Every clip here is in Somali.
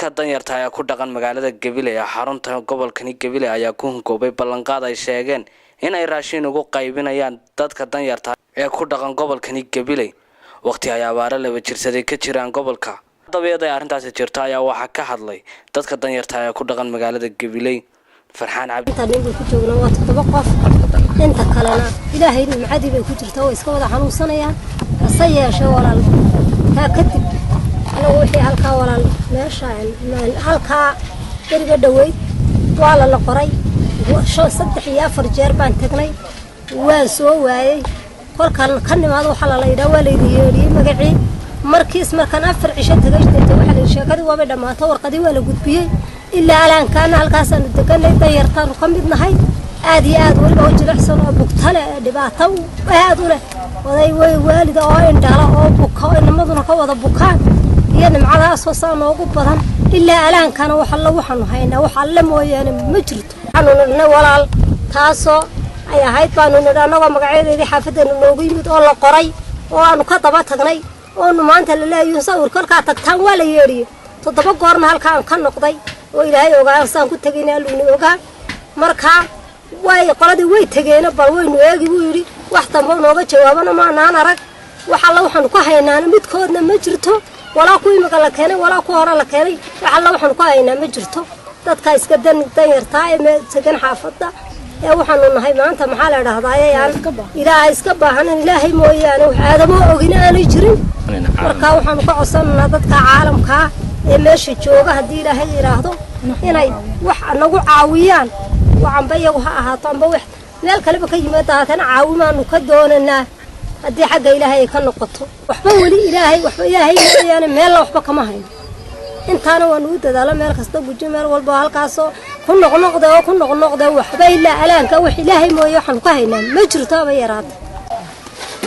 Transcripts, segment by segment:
dadka danyarta ah ku dhaqan magaalada Gabiley xarunta gobolkani Gabiley ayaa ku hunkoobay ballanqaad ay sheegeen in ay raashin ugu qaybinayaan dadka danyarta ee ku dhaqan gobolkani Gabiley waqti ay abaar laba jirsaday ka jiraan gobolka dabeed ay arintaas jirta ayaa waxa ka hadlay dadka danyarta ah ku dhaqan magaalada Gabiley Farxaan Cabdi tadin ku joogna waa 7 qof inta kalena ilaahay nimcadii bay ku jirtaa oo iska wada xanuunsanayaan asayeesho walaal ka kadib أنا وحي هالكا ولا ماشان هالكا درجة دوي ولا القري شو صدق يا فرجير بان تقني واسو واي كل كان ما له حلا لا يدا ولا يدي مقعي مركز مركان أفر عشان تجيش تروح للشركة وبدا ما طور قدي ولا قد بيه إلا الآن كان هالكا سنة تقني تيرتان وكم بدنا هاي عادي عاد ولا وجه الحسن أبوك تلا دبعته وهذوله وذي والد أوين دارا أبوك إنما ذنا كوا ذبوكان يعني معها أساسا موجود بدن إلا الآن كانوا وحلا وحنو هينا وحلا يعني مجرد حنو ولا تاسو أي هاي كانوا ندانا ومقعد ذي حافظنا النوبي متقول قري وأنا كتبت هني وأنه ما أنت اللي يصور كل كاتكتان ولا يري تطبق قرن هالكان نقضي وإلى هاي وقع أصلا كنت جينا لوني وقع مركها واي قردي وي تجينا بالوين ويجي ويري واحد ما نوجد جوابنا ما نعرف وحلا وحنو كهينا متكودنا مجرده ولا كوي مقالة كاني ولا كوهرة لكاني وحلا وحنو كهينا مجرته dadka iska danyartaa ee sagan xaafada ee waxaan nahay maanta maxaa la dhahdaayaan ilaahay iska baahan ilaahay mooyaane wax aadamo ogina aanay jirin marka waxaan ka codsanaynaa dadka caalamka ee meesha jooga hadii ilaahay yiraahdo inay wax nagu caawiyaan waxanba iyagu ha ahaato amba wax meel kale ka yimaada haatan caawimaanu ka doonanaa hadii xagga ilaahay ka noqoto waxba wali ilaahay mooyaane meel waxba kama hayno intaana waan u dadaalo meel kasta guji meel walba halkaas ku noqnoqdo waxba ilaa alaanka wax ilaahay mooyo waxaan ka haynaa ma jirto ba yaraata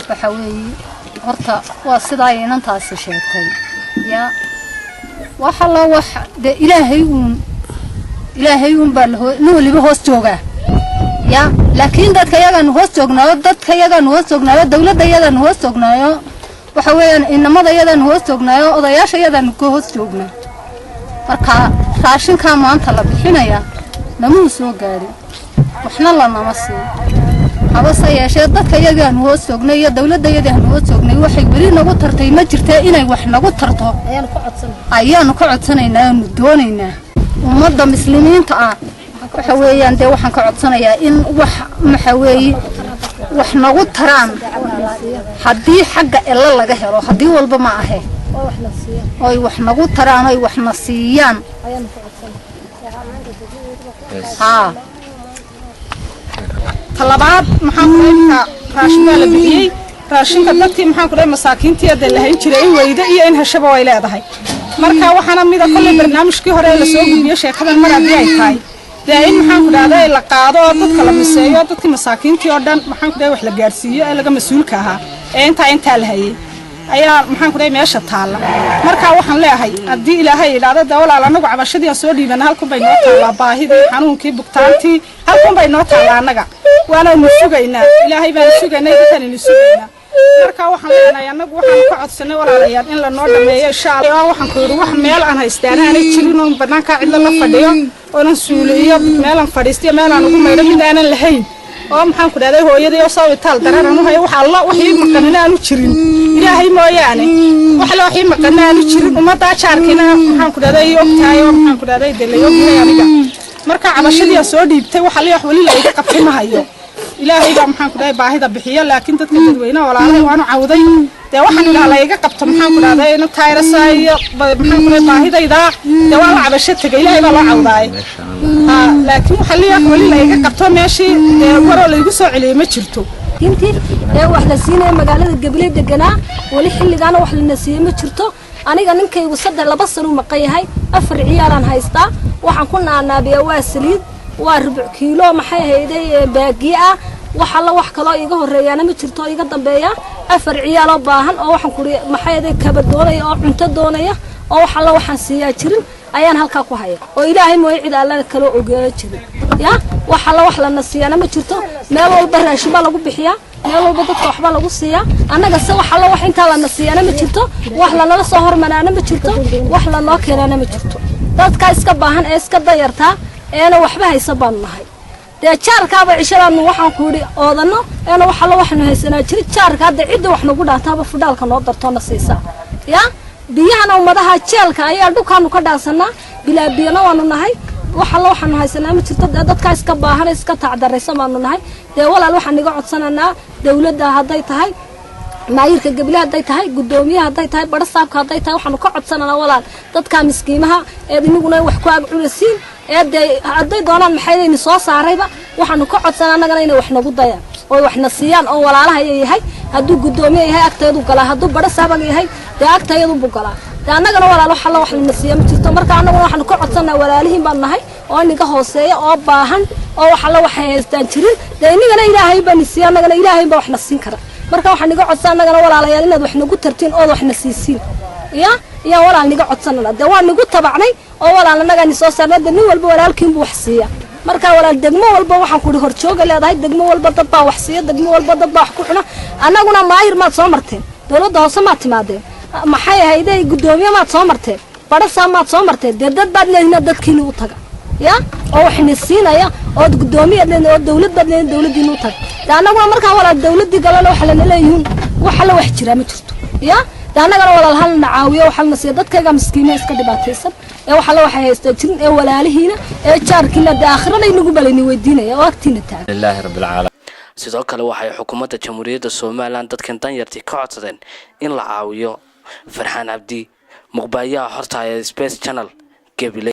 waxa weeye horta waa sidaa inantaas sheegtay ya waxa la wax de ilaahay baa nooliba hoos jooga ya laakiin dadka yagan hoos joognaa dawladda yadan hoos joognaa waxa weeyaan inamada yadan hoos joognaa odayaasha yadan ku hoos joognaa marka raashinka maanta la bixinaya namuu soo gaarin waxna la nama siin haba sayeeshee dadka yagan hoos joognaa iyo dawladda yadan hoos joognaa waxay wali nagu tartay ma jirtaa inay wax nagu tarto ayaanu ka codsanaynaa oo doonaynaa ummadda muslimiinta ah waxa weeyaan de waxaan ka codsanayaa in wax waxa weeye wax nagu taraan haddii xagga illa laga helo haddii walba ma ahe oo wax nagu taraan oo wax na siiyaan talabaad maxaan ku leeyahay raashinka la bixiyay raashinka dadkii maxaan ku leeyahay masaakiintii ee lahayn jiray in weyda iyo in hashaba way leedahay marka waxaana mid ah kulli barnaamijkii hore la soo gudbiyay sheekadan mar haddii ay tahay دائما maxaan ku dhahday la qaado dadka la miseeyo dadkii masaakiintii oo dhan maxaan ku dhahay wax la gaarsiiyo ee laga mas'uulka ahaa ee inta la hayay ayaa maxaan ku dhahay meesha taala marka waxaan leeyahay hadii ilaahay ilaado walaal anagu cabashadii soo dhiibana halkan bay noo taala baahidii xanuunkii bugtaantii halkan bay noo taala anaga waana nusugaynaa ilaahay baan sugaynaa dadkan inuu sugaynaa marka waxaan leenahay anagu waxaan ka codsanay walaalayaal in la noo dhameeyo insha Allah waxaan ku yiri wax meel aan haystaan aan jirin oo banaanka cid la fadhiyo oo suuliyo meel aan fadhiisto meel aan ugu meeyo mid aan lahayn oo maxaan ku dhahday hooyadii oo soo itaal daraan oo wax Allah wixii maqanina aanu jirin ilaahay mooyaane wax la wixii maqanina aanu jirin umada jaarkina maxaan ku dhahday ogtahay oo maxaan ku dhahday dalayo aniga marka cabashadii soo dhiibtay wax la wax wali la iga qabtay ma hayo ilaahay baa maxaan ku dhahay baahida bixiya laakiin dadka dadweynaha walaalahay waanu cawday de waxaan ilaahay iga qabto maxaan ku dhahday in taayirasaayo maxaan ku dhahay baahidayda de waa la cabasho tagay ilaahay baa la cawday laakiin waxa la wali la iga qabto meeshii waro la igu soo celiyay ma jirto intii wax la siinay magaalada Gabiley deganaa wali xilligaana wax la nasiiyay ma jirto aniga ninkaygu 2 sano maqayahay 4 ciyaaran haystaa waxaan ku naanaabiyaa waa saliid waa rubuc kiilo maxay hayday baagiya waxa la wax kale iga horeeyana ma jirto iga dambeeya 4 ciyaal oo baahan oo waxaan ku maxay hayday kaba doonay oo cunto doonaya oo waxa la waxaan siiyaa jirin ayaan halka ku haya oo ilaahay mooy cid alla kale ogeeyo jirin ya waxa la wax la nasiiyana ma jirto meel walba raashin baa lagu bixiyaa meel walba dadka waxba lagu siiyaa anaga se waxa la wax inta la nasiiyana ma jirto wax la nala soo hormanaana ma jirto wax la noo keenana ma jirto dadka iska baahan ee iska dayartaa eena waxba haysa baan nahay dee jaarkaaba cishadaanu waxaan ku yidhi oodano eena waxa la waxnu haysanaa jiri jaarka hadda cidda wax nagu dhaataaba fudhaalka noo dartoona siisaa yaa biyahana ummadaha jeelka ayaa dhulkaanu ka dhaansanaa bilaa biyana waanu nahay waxa la waxaanu haysanaa ma jirto dadka iska baahan iska tacdaraysa baanu nahay dee walaal waxaan iga codsananaa dawladda hadday tahay maayirka gabilaa hadday tahay gudoomiyaha hadday tahay barasaabka hadday tahay waxaanu ka codsananaa walaal dadka miskiimaha ee inaguna wax ku agcunasiin ee hadday doonaan maxay soo saarayba waxaanu ka codsanaa annagana inay wax nagu dayaan oo waxna siiyaan oo walaalaha yahay hadduu gudoomiye yahay agteedu galaa hadduu barasaabag yahay dee agteedu buu galaa dee annagana walaal waxa la wax lana siiya ma jirto marka annaguna waxaanu ka codsanaa walaalihiin baan nahay oo iniga hooseeya oo baahan oo waxa la waxay haystaan jirin dee inagana ilaahay baan siiya annagana ilaahay baa waxna siin kara marka waxaan iga codsanaa annagana walaalayaal inaad wax nagu tartiin oo waxna siisiin ya walaal niga codsanana dee waa nagu tabacnay oo walaal annaga ni soo saarnay nin walba walaalkiin buu wax siiya marka walaal degmo walba waxaan ku hor jooga leedahay degmo walba dad baa wax siiya degmo walba dad baa wax ku xuna annaguna maahir maad soo marteen dawladda hoose maad timaadeen maxay ahayday gudoomiye maad soo marteen barasaab maad soo marteen dee dad baad leedihiin dadkiina u taga ya oo waxna siinaya oo gudoomiye leedahay oo dawlad baad leedahay dawladdiina u taga dee annaguna markaa walaal dawladdii galana waxa lana leeyihiin waxa la wax jira ma jirto ya annagana walaal hal nacaawiyo waxa la siiya dadkayga miskiinaha iska dhibaataysan ee waxa la waxay haystaa jirin ee walaalihiina ee jaarkiina aakhirada inagu balani weydiinaya oo agtiina taagan ilaahi rabbil caalamiin sidoo kale waxay xukuumadda jamhuuriyadda Soomaaliland dadkan danyartii ka codsadeen in la caawiyo Farxaan Cabdi muqbaayaha horta ee Space Channel Gabiley.